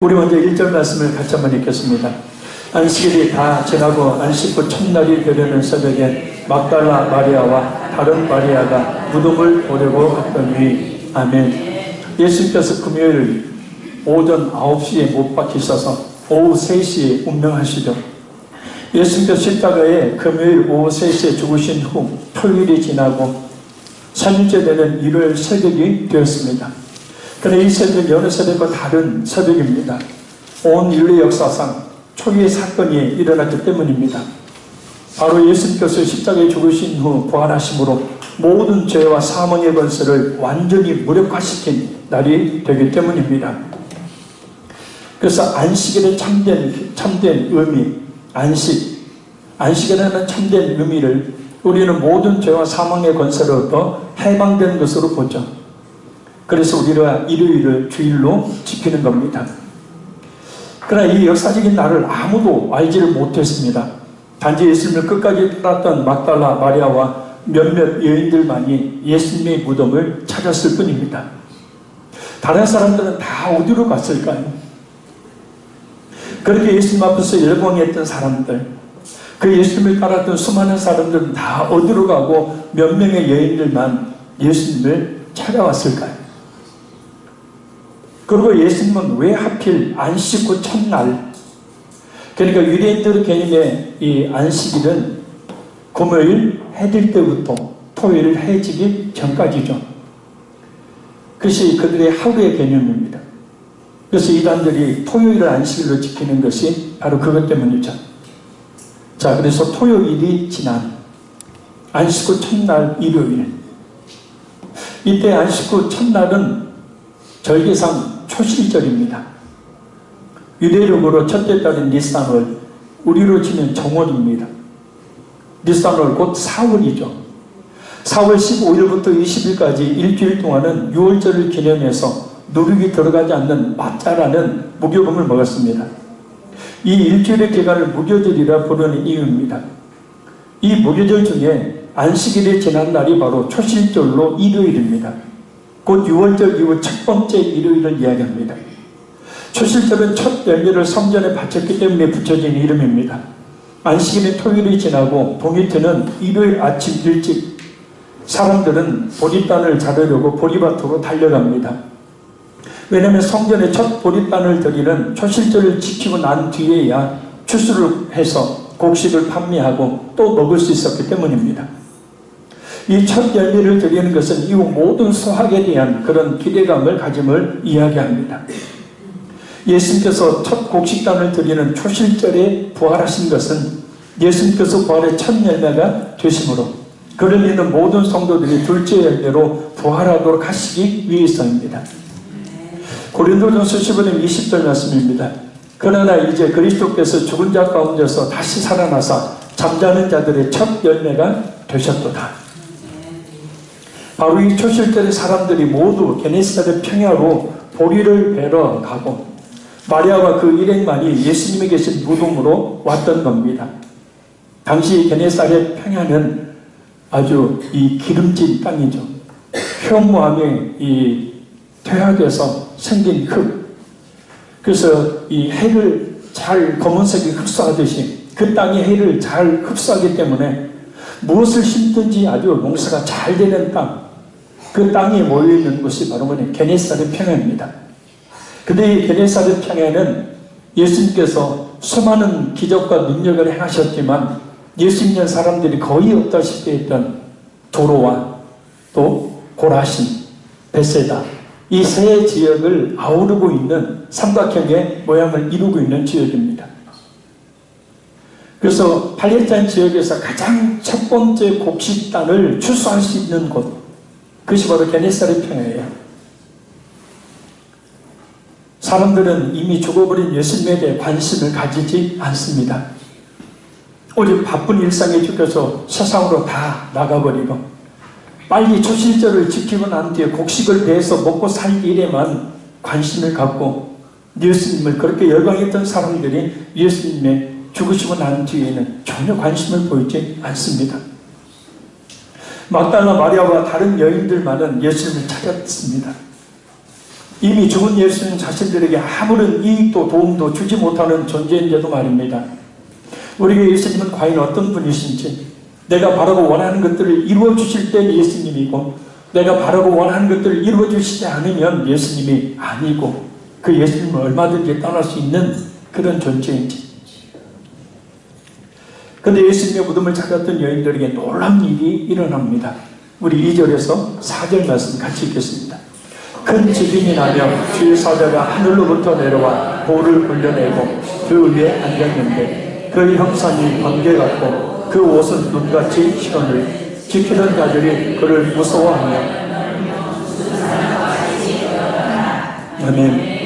우리 먼저 1절 말씀을 같이 한번 읽겠습니다. 안식일이 다 지나고 안식 후 첫날이 되려는 새벽에 막달라 마리아와 다른 마리아가 무덤을 보려고 갔더니 아멘. 예수님께서 금요일 오전 9시에 못 박히셔서 오후 3시에 운명하시죠. 예수님께서 십자가에 금요일 오후 3시에 죽으신 후 토요일이 지나고 3일째 되는 일요일 새벽이 되었습니다. 그런데 이 새벽은 여느 새벽과 다른 새벽입니다. 온 인류 역사상 초유의 사건이 일어났기 때문입니다. 바로 예수님께서 십자가에 죽으신 후 부활하심으로 모든 죄와 사망의 권세를 완전히 무력화시킨 날이 되기 때문입니다. 그래서 안식일의 참된 의미, 안식이라는 참된 의미를 우리는 모든 죄와 사망의 권세로부터 해방된 것으로 보죠. 그래서 우리가 일요일을 주일로 지키는 겁니다. 그러나 이 역사적인 날을 아무도 알지를 못했습니다. 단지 예수님을 끝까지 따랐던 막달라 마리아와 몇몇 여인들만이 예수님의 무덤을 찾았을 뿐입니다. 다른 사람들은 다 어디로 갔을까요? 그렇게 예수님 앞에서 열광했던 사람들, 그 예수님을 따랐던 수많은 사람들은 다 어디로 가고 몇 명의 여인들만 예수님을 찾아왔을까요? 그리고 예수님은 왜 하필 안식 후 첫날, 그러니까 유대인들의 개념의 이 안식일은 금요일 해질 때부터 토요일 해지기 전까지죠. 그것이 그들의 하루의 개념입니다. 그래서 이단들이 토요일을 안식일로 지키는 것이 바로 그것 때문이죠. 자, 그래서 토요일이 지난 안식 후 첫날 일요일, 이때 안식 후 첫날은 절기상 초실절입니다. 유대력으로 첫째 달인 니산월, 우리로 치면 정월입니다. 니산월 곧 4월이죠. 4월 15일부터 20일까지 일주일 동안은 6월절을 기념해서 누룩이 들어가지 않는 마짜라는 무교금을 먹었습니다. 이 일주일의 기간을 무교절이라 부르는 이유입니다. 이 무교절 중에 안식일이 지난 날이 바로 초실절로 일요일입니다. 곧 6월절 이후 첫 번째 일요일을 이야기합니다. 초실절은 첫 열매를 성전에 바쳤기 때문에 붙여진 이름입니다. 안식일의 토요일이 지나고 동이트는 일요일 아침 일찍 사람들은 보리단을 자르려고 보리밭으로 달려갑니다. 왜냐하면 성전에 첫 보리단을 드리는 초실절을 지키고 난 뒤에야 추수를 해서 곡식을 판매하고 또 먹을 수 있었기 때문입니다. 이 첫 열매를 드리는 것은 이후 모든 수확에 대한 그런 기대감을 가짐을 이야기합니다. 예수님께서 첫 곡식단을 드리는 초실절에 부활하신 것은 예수님께서 부활의 첫 열매가 되심으로 그를 믿는 모든 성도들이 둘째 열매로 부활하도록 하시기 위해서입니다. 고린도전서 15장 20절 말씀입니다. 그러나 이제 그리스도께서 죽은 자 가운데서 다시 살아나사 잠자는 자들의 첫 열매가 되셨도다. 바로 이 초실절의 사람들이 모두 게네사렛 평야로 보리를 베러 가고 마리아와 그 일행만이 예수님이 계신 무덤으로 왔던 겁니다. 당시 게네사렛 평야는 아주 이 기름진 땅이죠. 현무암에 이 퇴화돼서 생긴 흙. 그래서 이 해를 잘 검은색이 흡수하듯이 그 땅이 해를 잘 흡수하기 때문에 무엇을 심든지 아주 농사가 잘 되는 땅, 그 땅에 모여있는 곳이 바로 게네사렛 평야입니다. 근데 이 게네사렛 평야는 예수님께서 수많은 기적과 능력을 행하셨지만 예수 믿는 사람들이 거의 없다시피 했던 도로와 또 고라신, 베세다, 이 세 지역을 아우르고 있는 삼각형의 모양을 이루고 있는 지역입니다. 그래서 팔레스타인 지역에서 가장 첫 번째 곡식단을 추수할 수 있는 곳, 그것이 바로 게네사렛 평야예요. 사람들은 이미 죽어버린 예수님에 대해 관심을 가지지 않습니다. 오직 바쁜 일상에 쫓겨서 세상으로 다 나가버리고 빨리 초실절을 지키고 난 뒤에 곡식을 베어서 먹고 살 일에만 관심을 갖고 예수님을 그렇게 열광했던 사람들이 예수님의 죽으시고 난 뒤에는 전혀 관심을 보이지 않습니다. 막달라 마리아와 다른 여인들만은 예수님을 찾았습니다. 이미 죽은 예수님 자신들에게 아무런 이익도 도움도 주지 못하는 존재인데도 말입니다. 우리에게 예수님은 과연 어떤 분이신지, 내가 바라고 원하는 것들을 이루어 주실 때 예수님이고, 내가 바라고 원하는 것들을 이루어 주시지 않으면 예수님이 아니고, 그 예수님을 얼마든지 떠날 수 있는 그런 존재인지. 그런데 예수님의 무덤을 찾았던 여인들에게 놀라운 일이 일어납니다. 우리 2절에서 4절 말씀 같이 읽겠습니다. 큰 지진이 나며 주의 사자가 하늘로부터 내려와 돌을 굴려내고 그 위에 앉았는데 그 형상이 번개 같고 그 옷은 눈같이 희던을 지키던 자들이 그를 무서워하며 아멘.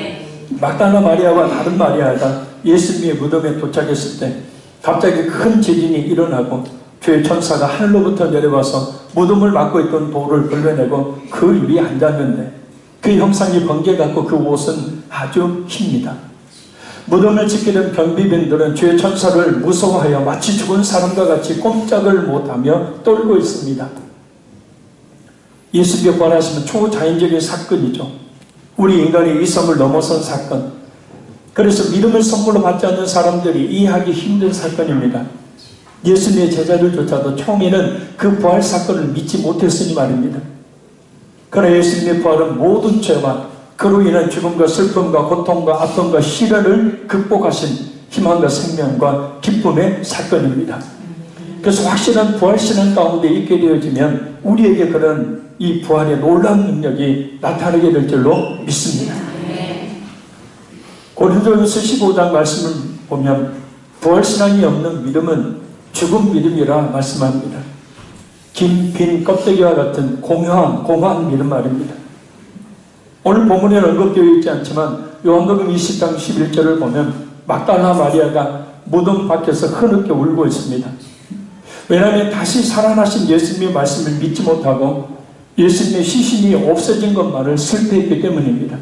막달라 마리아와 다른 마리아가 예수님의 무덤에 도착했을 때 갑자기 큰 지진이 일어나고 주의 천사가 하늘로부터 내려와서 무덤을 막고 있던 돌을 걸러내고 그 위에 앉았는데 그 형상이 번개 같고 그 옷은 아주 깁니다. 무덤을 지키던 경비병들은 주의 천사를 무서워하여 마치 죽은 사람과 같이 꼼짝을 못하며 떨고 있습니다. 예수님의 부활하시면 초자연적인 사건이죠. 우리 인간의 이성을 넘어선 사건. 그래서 믿음을 선물로 받지 않는 사람들이 이해하기 힘든 사건입니다. 예수님의 제자들조차도 처음에는 그 부활 사건을 믿지 못했으니 말입니다. 그러나 예수님의 부활은 모든 죄와 그로 인한 죽음과 슬픔과 고통과 아픔과 시련을 극복하신 희망과 생명과 기쁨의 사건입니다. 그래서 확실한 부활신앙 가운데 있게 되어지면 우리에게 그런 이 부활의 놀라운 능력이 나타나게 될 줄로 믿습니다. 고린도전서 15장 말씀을 보면 부활신앙이 없는 믿음은 죽은 믿음이라 말씀합니다. 긴, 빈 껍데기와 같은 공허한 믿음 말입니다. 오늘 본문에는 언급되어 있지 않지만 요한복음 20장 11절을 보면 막달라 마리아가 무덤 밖에서 흐느껴 울고 있습니다. 왜냐하면 다시 살아나신 예수님의 말씀을 믿지 못하고 예수님의 시신이 없어진 것만을 슬퍼했기 때문입니다.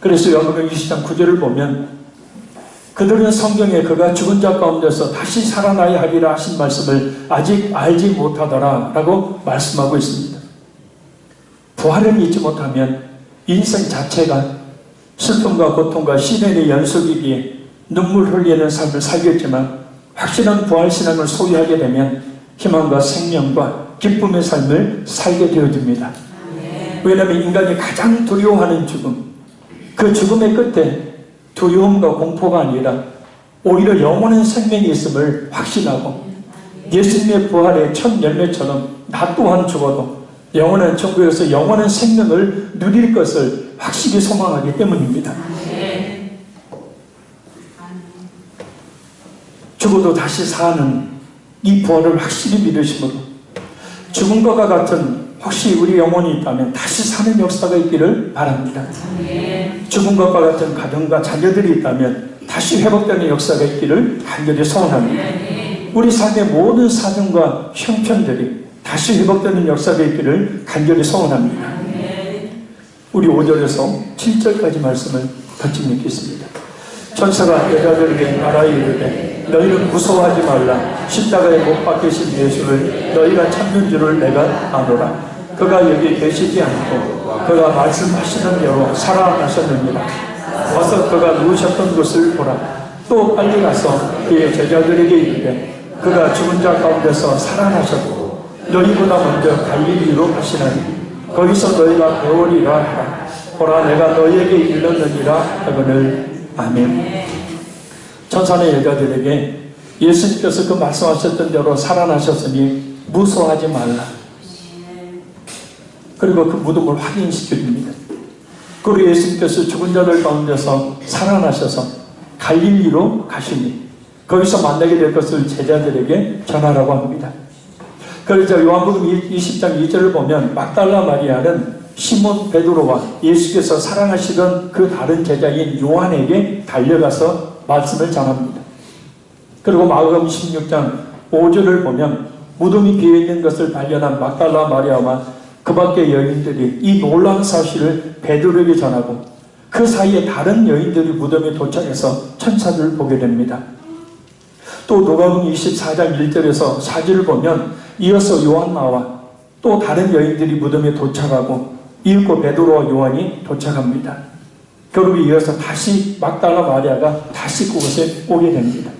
그래서 요한복음 20장 9절을 보면 그들은 성경에 그가 죽은 자 가운데서 다시 살아나야 하리라 하신 말씀을 아직 알지 못하더라 라고 말씀하고 있습니다. 부활을 믿지 못하면 인생 자체가 슬픔과 고통과 시련의 연속이기에 눈물 흘리는 삶을 살겠지만 확실한 부활신앙을 소유하게 되면 희망과 생명과 기쁨의 삶을 살게 되어집니다. 왜냐하면 인간이 가장 두려워하는 죽음, 그 죽음의 끝에 두려움과 공포가 아니라 오히려 영원한 생명이 있음을 확신하고 예수님의 부활의 첫 열매처럼 나 또한 죽어도 영원한 천국에서 영원한 생명을 누릴 것을 확실히 소망하기 때문입니다. 죽어도 다시 사는 이 부활을 확실히 믿으심으로 죽은 것과 같은 혹시 우리 영혼이 있다면 다시 사는 역사가 있기를 바랍니다. 죽은 것과 같은 가정과 자녀들이 있다면 다시 회복되는 역사가 있기를 간절히 소원합니다. 우리 삶의 모든 사정과 형편들이 다시 회복되는 역사가 있기를 간절히 소원합니다. 우리 5절에서 7절까지 말씀을 같이 읽겠습니다. 천사가 여자들에게 말하여 이르되 너희는 무서워하지 말라. 십자가에 못 박히신 예수를 너희가 찾는 줄을 내가 아노라. 그가 여기 계시지 않고 그가 말씀하시는 대로 살아나셨느니라. 와서 그가 누우셨던 곳을 보라. 또 빨리 가서 그의 제자들에게 이르되 그가 죽은 자 가운데서 살아나셨고 너희보다 먼저 갈릴리로 가시나니 거기서 너희가 배우리라 하라. 보라 내가 너희에게 일렀느니라 하거늘. 아멘. 천사의 여자들에게 예수님께서 그 말씀하셨던 대로 살아나셨으니 무서워하지 말라. 그리고 그 무덤을 확인시켜줍니다. 그리고 예수님께서 죽은 자들 가운데서 살아나셔서 갈릴리로 가시니 거기서 만나게 될 것을 제자들에게 전하라고 합니다. 그래서 요한복음 20장 2절을 보면 막달라 마리아는 시몬 베드로와 예수께서 사랑하시던 그 다른 제자인 요한에게 달려가서 말씀을 전합니다. 그리고 마가복음 16장 5절을 보면 무덤이 비어있는 것을 발견한 막달라 마리아와 그 밖의 여인들이 이 놀라운 사실을 베드로에게 전하고 그 사이에 다른 여인들이 무덤에 도착해서 천사들을 보게 됩니다. 또 누가복음 24장 1절에서 4절을 보면 이어서 요한나와 또 다른 여인들이 무덤에 도착하고 이윽고 베드로와 요한이 도착합니다. 그리고 이어서 다시 막달라 마리아가 다시 그곳에 오게 됩니다.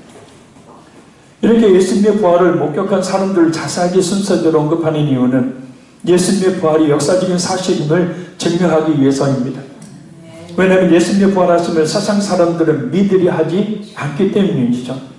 이렇게 예수님의 부활을 목격한 사람들을 자세하게 순서대로 언급하는 이유는 예수님의 부활이 역사적인 사실임을 증명하기 위해서입니다. 왜냐하면 예수님의 부활하심을 세상 사람들은 믿으려 하지 않기 때문이죠.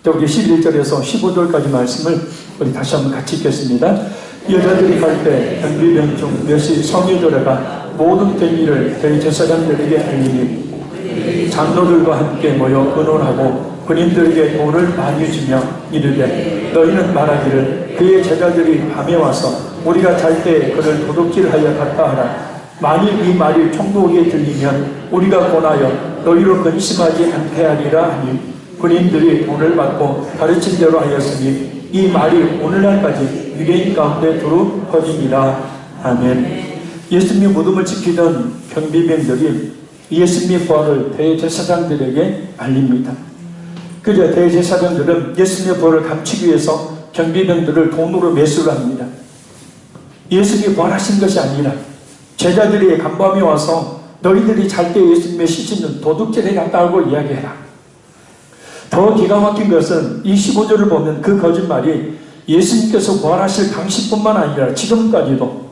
우리 11절에서 15절까지 말씀을 우리 다시 한번 같이 읽겠습니다. 여자들이 갈 때 경비병 중 몇이 성에 들어가 모든 된 일을 대제사장들에게 알리니 장로들과 함께 모여 의논하고 군인들에게 돈을 많이 주며 이르되 너희는 말하기를 그의 제자들이 밤에 와서 우리가 잘 때 그를 도둑질하여 갔다 하라. 만일 이 말이 총독에게 들리면 우리가 권하여 너희로 근심하지 않게 하리라 하니 군인들이 돈을 받고 가르친 대로 하였으니 이 말이 오늘날까지 유대인 가운데 두루 퍼집니다. 아멘. 예수님의 무덤을 지키던 경비병들이 예수님의 부활을 대제사장들에게 알립니다. 그래서 대제사장들은 예수님의 부활을 감추기 위해서 경비병들을 돈으로 매수를 합니다. 예수님이 부활하신 것이 아니라 제자들이 간밤에 와서 너희들이 잘 때 예수님의 시신은 도둑질해 갔다고 이야기해라. 더 기가 막힌 것은 이 15절을 보면 그 거짓말이 예수님께서 부활하실 당시뿐만 아니라 지금까지도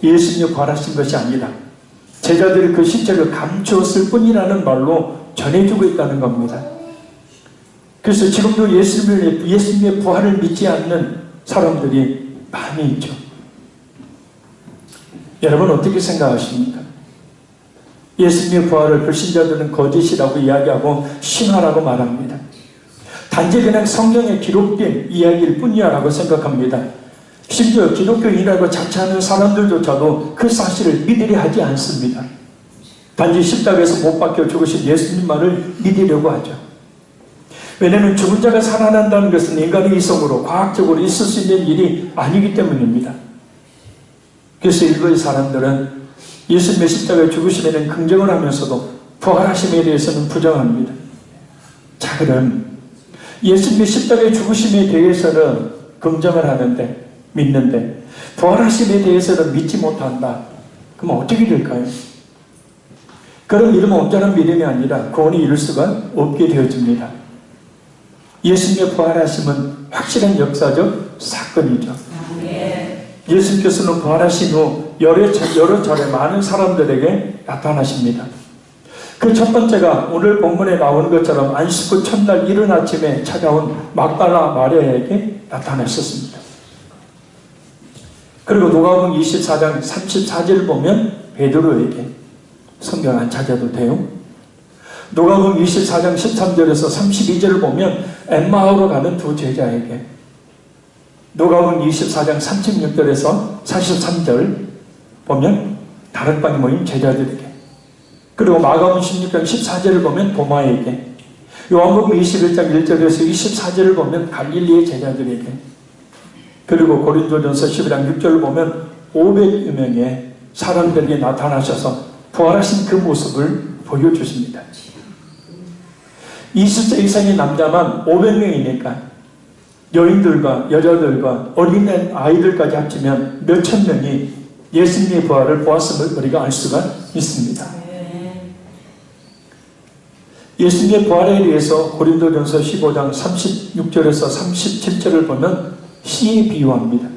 예수님이 부활하신 것이 아니라 제자들이 그 시체를 감추었을 뿐이라는 말로 전해주고 있다는 겁니다. 그래서 지금도 예수님의 부활을 믿지 않는 사람들이 많이 있죠. 여러분 어떻게 생각하십니까? 예수님의 부활을 불신자들은 거짓이라고 이야기하고 신화라고 말합니다. 단지 그냥 성경에 기록된 이야기일 뿐이야 라고 생각합니다. 심지어 기독교인이라고 자처하는 사람들조차도 그 사실을 믿으려 하지 않습니다. 단지 십자가에서 못 박혀 죽으신 예수님만을 믿으려고 하죠. 왜냐하면 죽은 자가 살아난다는 것은 인간의 이성으로 과학적으로 있을 수 있는 일이 아니기 때문입니다. 그래서 일부의 사람들은 예수님의 십자가의 죽으심에는 긍정을 하면서도 부활하심에 대해서는 부정합니다. 자, 그럼 예수님의 십자가의 죽으심에 대해서는 긍정을 하는데 믿는데 부활하심에 대해서는 믿지 못한다. 그럼 어떻게 될까요? 그럼 이러면 온전한 믿음이 아니라 구원이 이룰 수가 없게 되어집니다. 예수님의 부활하심은 확실한 역사적 사건이죠. 예수님께서는 부활하신 후 여러 차례 많은 사람들에게 나타나십니다. 그 첫 번째가 오늘 본문에 나오는 것처럼 안식 후 첫날 이른 아침에 찾아온 막달라 마리아에게 나타났었습니다. 그리고 누가복음 24장 34절을 보면 베드로에게, 성경 안 찾아도 돼요. 누가복음 24장 13절에서 32절을 보면 엠마오로 가는 두 제자에게, 누가복음 24장 36절에서 43절 보면 다른 방에 모인 제자들에게, 그리고 마가복음 16장 14절을 보면 도마에게, 요한복음 21장 1절에서 24절을 보면 갈릴리의 제자들에게, 그리고 고린도전서 11장 6절을 보면 500여 명의 사람들에게 나타나셔서 부활하신 그 모습을 보여주십니다. 20세 이상의 남자만 500명이니까 여인들과 여자들과 어린 아이들까지 합치면 몇천 명이 예수님의 부활을 보았음을 우리가 알 수가 있습니다. 예수님의 부활에 대해서 고린도전서 15장 36절에서 37절을 보면 씨에 비유합니다.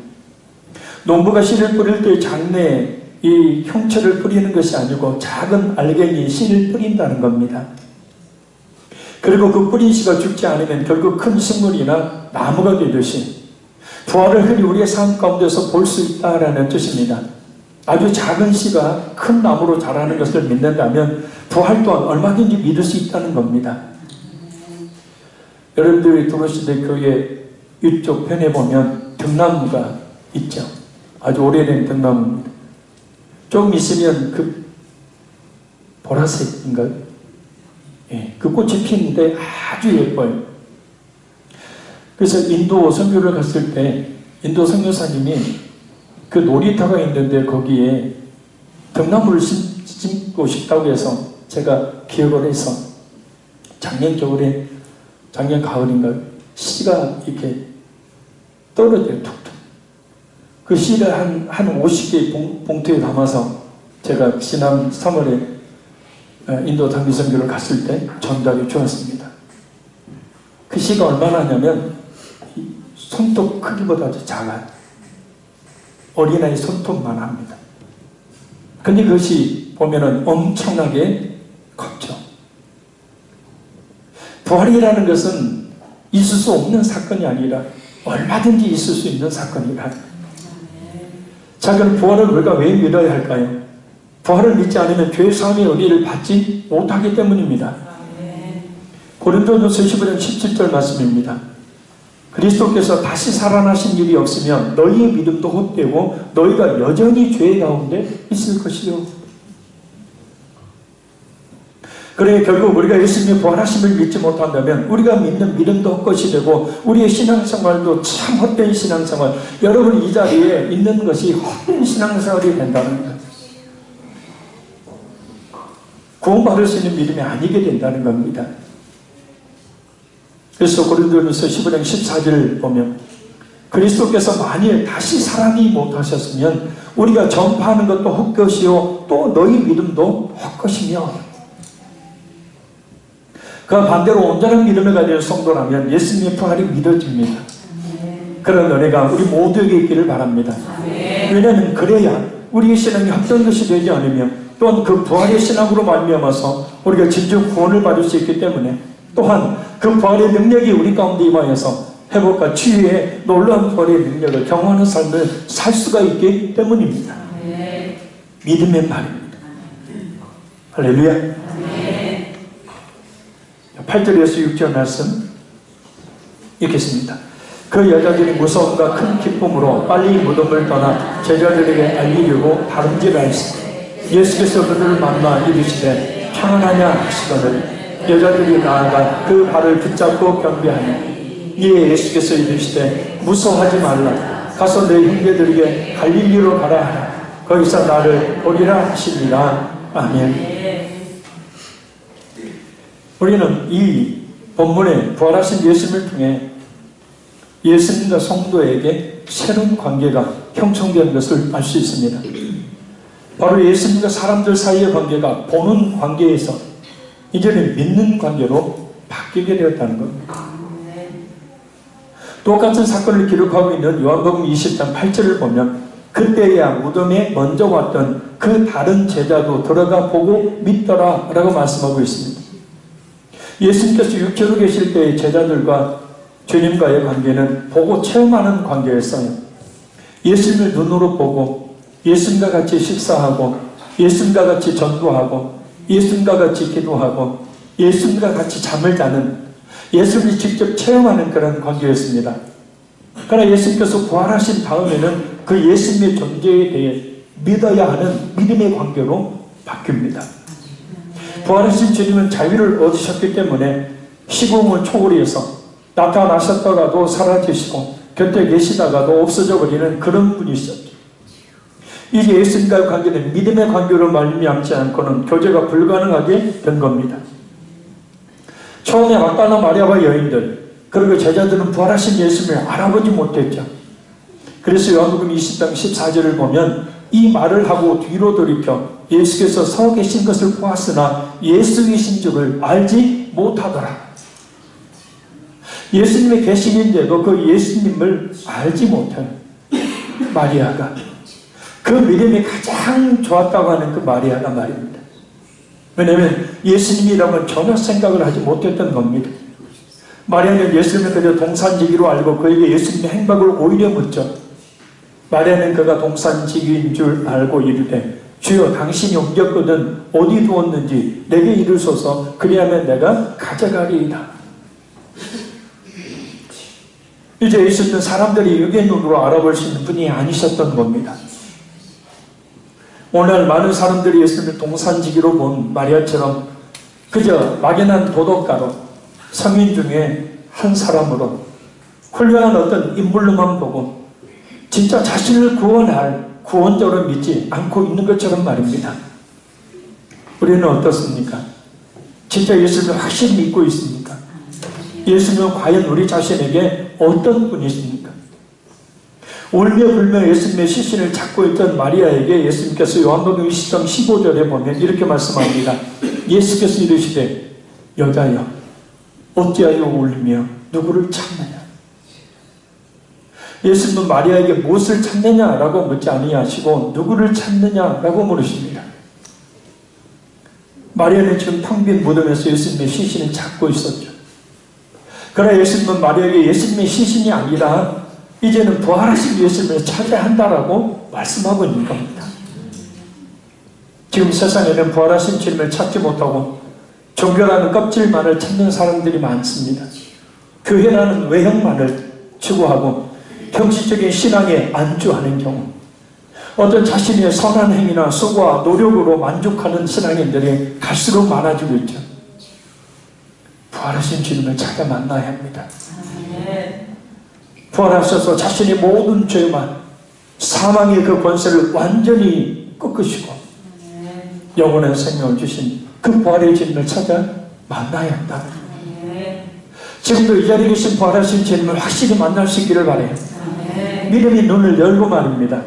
농부가 씨를 뿌릴 때 장내에 이 형체를 뿌리는 것이 아니고 작은 알갱이 씨를 뿌린다는 겁니다. 그리고 그 뿌린 씨가 죽지 않으면 결국 큰 식물이나 나무가 되듯이 부활을 흔히 우리의 삶 가운데서 볼 수 있다라는 뜻입니다. 아주 작은 씨가 큰 나무로 자라는 것을 믿는다면 부활 또한 얼마든지 믿을 수 있다는 겁니다. 여러분들이 들어오실 때 교회 이쪽 편에 보면 등나무가 있죠. 아주 오래된 등나무입니다. 좀 있으면 그 보라색인가요? 예, 그 꽃이 피는데 아주 예뻐요. 그래서 인도 선교를 갔을 때 인도 선교사님이 그 놀이터가 있는데 거기에 등나무를 심고 싶다고 해서 제가 기억을 해서 작년 겨울에, 작년 가을인가요? 씨가 이렇게 떨어져요, 툭툭. 그 시를 한 50개의 봉투에 담아서 제가 지난 3월에 인도 단기 선교를 갔을 때 전달해 주었습니다. 그 시가 얼마나 하냐면 손톱 크기보다도 작아요. 어린아이 손톱만 합니다. 근데 그것이 보면은 엄청나게 컸죠. 부활이라는 것은 있을 수 없는 사건이 아니라 얼마든지 있을 수 있는 사건이라. 자, 그럼 부활을 우리가 왜 믿어야 할까요? 부활을 믿지 않으면 죄 사함의 은혜를 받지 못하기 때문입니다. 고린도전서 15장 17절 말씀입니다. 그리스도께서 다시 살아나신 일이 없으면 너희의 믿음도 헛되고 너희가 여전히 죄 가운데 있을 것이요. 그래 결국 우리가 예수님의 부활하심을 믿지 못한다면 우리가 믿는 믿음도 헛것이 되고 우리의 신앙생활도 참 헛된 신앙생활, 여러분 이 자리에 있는 것이 헛된 신앙생활이 된다는 거예요. 구원받을 수 있는 믿음이 아니게 된다는 겁니다. 그래서 고린도전서 15장 14절을 보면 그리스도께서 만일 다시 살아나지 못하셨으면 우리가 전파하는 것도 헛것이요 또 너희 믿음도 헛것이며, 그 반대로 온전한 믿음을 가진 성도라면 예수님의 부활이 믿어집니다. 그런 은혜가 우리 모두에게 있기를 바랍니다. 왜냐하면 그래야 우리의 신앙이 헛된 것이 되지 않으며 또한 그 부활의 신앙으로 말미암아서 우리가 진정 구원을 받을 수 있기 때문에, 또한 그 부활의 능력이 우리 가운데 임하여서 회복과 치유의 놀라운 부활의 능력을 경험하는 삶을 살 수가 있기 때문입니다. 믿음의 말입니다. 할렐루야. 8절에서 6절 말씀 읽겠습니다. 그 여자들이 무서움과 큰 기쁨으로 빨리 무덤을 떠나 제자들에게 알리려고 다름질하였으니 예수께서 그들을 만나 이르시되 평안하냐 하시거늘 여자들이 나아가 그 발을 붙잡고 경배하니 이에 예수께서 이르시되 무서워하지 말라. 가서 내 형제들에게 갈릴리로 가라 하라. 거기서 나를 보리라 하시니라. 아멘. 우리는 이 본문의 부활하신 예수님을 통해 예수님과 성도에게 새로운 관계가 형성된 것을 알 수 있습니다. 바로 예수님과 사람들 사이의 관계가 보는 관계에서 이제는 믿는 관계로 바뀌게 되었다는 겁니다. 똑같은 사건을 기록하고 있는 요한복음 20장 8절을 보면 그때야 무덤에 먼저 왔던 그 다른 제자도 들어가 보고 믿더라 라고 말씀하고 있습니다. 예수님께서 육체로 계실 때의 제자들과 주님과의 관계는 보고 체험하는 관계였어요. 예수님을 눈으로 보고 예수님과 같이 식사하고 예수님과 같이 전도하고 예수님과 같이 기도하고 예수님과 같이 잠을 자는, 예수님이 직접 체험하는 그런 관계였습니다. 그러나 예수님께서 부활하신 다음에는 그 예수님의 존재에 대해 믿어야 하는 믿음의 관계로 바뀝니다. 부활하신 주님은 자유를 얻으셨기 때문에 시공을 초월해서 나타나셨다가도 사라지시고 곁에 계시다가도 없어져 버리는 그런 분이셨죠. 이제 예수님과의 관계는 믿음의 관계로 말미암지 않고는 교제가 불가능하게 된 겁니다. 처음에 막달라 마리아와 여인들 그리고 제자들은 부활하신 예수님을 알아보지 못했죠. 그래서 요한복음 20장 14절을 보면 이 말을 하고 뒤로 돌이켜 예수께서 서 계신 것을 보았으나 예수이신 줄을 알지 못하더라. 예수님의 계시는데도 그 예수님을 알지 못해요. 마리아가 그 믿음이 가장 좋았다고 하는 그 마리아가 말입니다. 왜냐하면 예수님이라면 전혀 생각을 하지 못했던 겁니다. 마리아는 예수님을 그저 동산지기로 알고 그에게 예수님의 행박을 오히려 묻죠. 마리아는 그가 동산지기인 줄 알고 이르되 주여 당신이 옮겼거든 어디 두었는지 내게 이르소서 그리하면 내가 가져가리이다. 이제 예수님은 사람들이 육의 눈으로 알아볼 수 있는 분이 아니셨던 겁니다. 오늘 많은 사람들이 예수님을 동산지기로 본 마리아처럼 그저 막연한 도덕가로 성인 중에 한 사람으로 훌륭한 어떤 인물로만 보고 진짜 자신을 구원할 구원자로 믿지 않고 있는 것처럼 말입니다. 우리는 어떻습니까? 진짜 예수님을 확실히 믿고 있습니까? 예수님은 과연 우리 자신에게 어떤 분이십니까? 울며 불며 예수님의 시신을 찾고 있던 마리아에게 예수님께서 요한복음 20장 15절에 보면 이렇게 말씀합니다. 예수께서 이르시되 여자여 어찌하여 울며 누구를 찾느냐. 예수님은 마리아에게 무엇을 찾느냐라고 묻지 아니하시고 누구를 찾느냐라고 물으십니다. 마리아는 지금 텅 빈 무덤에서 예수님의 시신을 찾고 있었죠. 그러나 예수님은 마리아에게 예수님의 시신이 아니라 이제는 부활하신 예수님을 찾아야 한다라고 말씀하고 있는 겁니다. 지금 세상에는 부활하신 주님을 찾지 못하고 종교라는 껍질만을 찾는 사람들이 많습니다. 교회라는 외형만을 추구하고 형식적인 신앙에 안주하는 경우, 어떤 자신의 선한 행위나 수고와 노력으로 만족하는 신앙인들이 갈수록 많아지고 있죠. 부활하신 주님을 찾아 만나야 합니다. 부활하셔서 자신의 모든 죄만, 사망의 그 권세를 완전히 꺾으시고 영원한 생명을 주신 그 부활의 주님을 찾아 만나야 한다. 지금도 이 자리에 계신 부활하신 주님을 확실히 만날 수 있기를 바라요. 믿음이 눈을 열고 말입니다.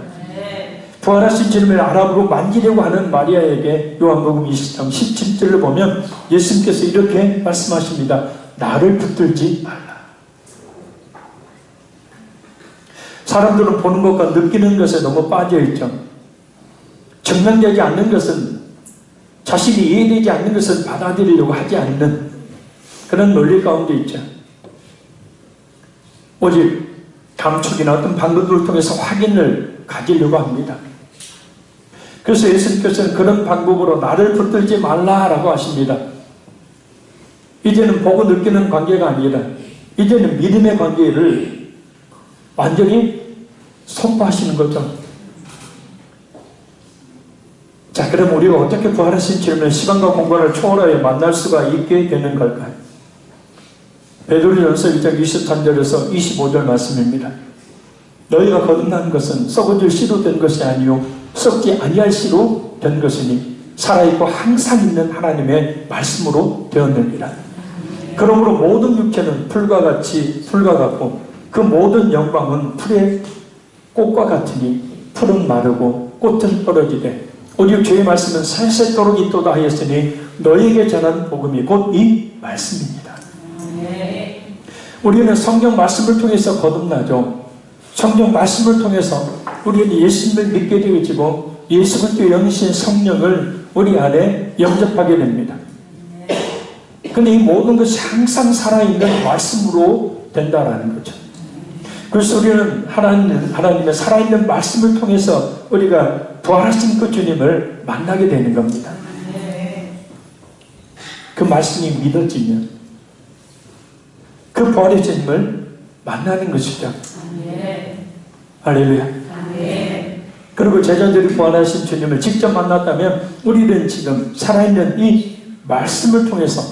부활하신 주님을 알아보고 만지려고 하는 마리아에게 요한복음 20장 17절을 보면 예수님께서 이렇게 말씀하십니다. 나를 붙들지 말라. 사람들은 보는 것과 느끼는 것에 너무 빠져있죠. 증명되지 않는 것은, 자신이 이해되지 않는 것을 받아들이려고 하지 않는 그런 논리 가운데 있죠. 오직 감촉이나 어떤 방법을 통해서 확인을 가지려고 합니다. 그래서 예수님께서는 그런 방법으로 나를 붙들지 말라라고 하십니다. 이제는 보고 느끼는 관계가 아니라 이제는 믿음의 관계를 완전히 선포하시는 거죠. 자, 그럼 우리가 어떻게 부활하신 주님을 시간과 공간을 초월하여 만날 수가 있게 되는 걸까요? 베드로전서 1장 23절에서 25절 말씀입니다. 너희가 거듭난 것은 썩어질 씨로 된 것이 아니요 썩지 아니할 씨로 된 것이니 살아있고 항상 있는 하나님의 말씀으로 되었느니라. 그러므로 모든 육체는 풀과 같고 그 모든 영광은 풀의 꽃과 같으니 풀은 마르고 꽃은 떨어지되 오직 주의 말씀은 살새도록 있도다 하였으니 너희에게 전한 복음이 곧 이 말씀입니다. 우리는 성경 말씀을 통해서 거듭나죠. 성경 말씀을 통해서 우리는 예수님을 믿게 되어지고 예수 그리스도의 영이신 성령을 우리 안에 영접하게 됩니다. 근데 이 모든 것이 항상 살아있는 말씀으로 된다라는 거죠. 그래서 우리는 하나님의 살아있는 말씀을 통해서 우리가 부활하신 그 주님을 만나게 되는 겁니다. 그 말씀이 믿어지면 그 부활의 주님을 만나는 것이죠. 할렐루야. 그리고 제자들이 부활하신 주님을 직접 만났다면 우리는 지금 살아있는 이 말씀을 통해서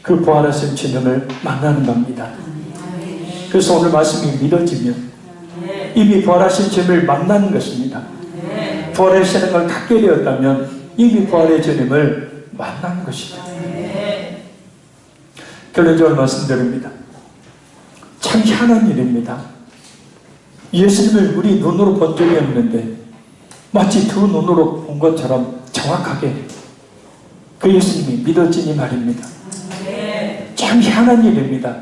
그 부활하신 주님을 만나는 겁니다. 그래서 오늘 말씀이 믿어지면 이미 부활하신 주님을 만나는 것입니다. 부활하시는 걸 갖게 되었다면 이미 부활의 주님을 만나는 것이죠. 결론적으로 말씀드립니다. 참 희한한 일입니다. 예수님을 우리 눈으로 본 적이 없는데 마치 두 눈으로 본 것처럼 정확하게 그 예수님이 믿어지니 말입니다. 참 희한한 일입니다.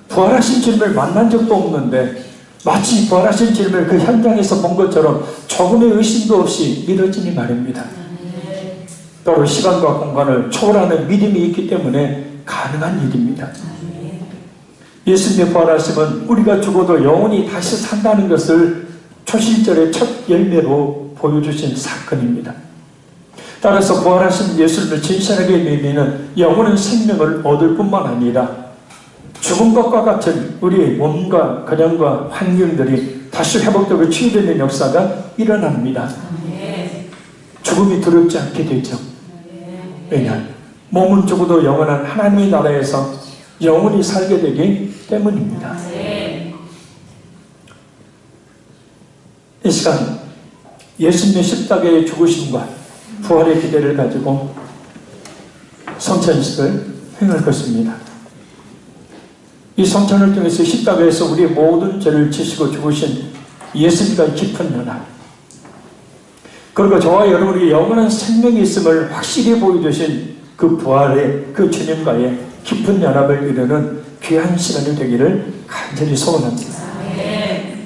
부활하신 주님을 만난 적도 없는데 마치 부활하신 주님을 그 현장에서 본 것처럼 조금의 의심도 없이 믿어지니 말입니다. 또한 시간과 공간을 초월하는 믿음이 있기 때문에 가능한 일입니다. 예수님의 부활하심은 우리가 죽어도 영원히 다시 산다는 것을 초실절의 첫 열매로 보여주신 사건입니다. 따라서 부활하신 예수님을 진실하게 믿으면 영원한 생명을 얻을 뿐만 아니라 죽은 것과 같은 우리의 몸과 건강과 환경들이 다시 회복되고 치유되는 역사가 일어납니다. 죽음이 두렵지 않게 되죠. 왜냐? 몸은 죽어도 영원한 하나님의 나라에서 영원히 살게 되기 때문입니다. 이 시간 예수님의 십자가의 죽으심과 부활의 기대를 가지고 성찬식을 행할 것입니다. 이 성찬을 통해서 십자가에서 우리의 모든 죄를 지시고 죽으신 예수님과의 깊은 연합, 그리고 저와 여러분에게 영원한 생명이 있음을 확실히 보여주신 그 부활의 그 주님과의 깊은 연합을 이루는 귀한 시간이 되기를 간절히 소원합니다.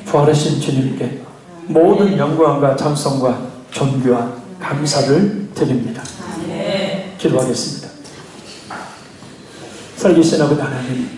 부활하신 주님께 모든 영광과 찬송과 존귀와 감사를 드립니다. 기도하겠습니다. 살아계신 아버지 하나님,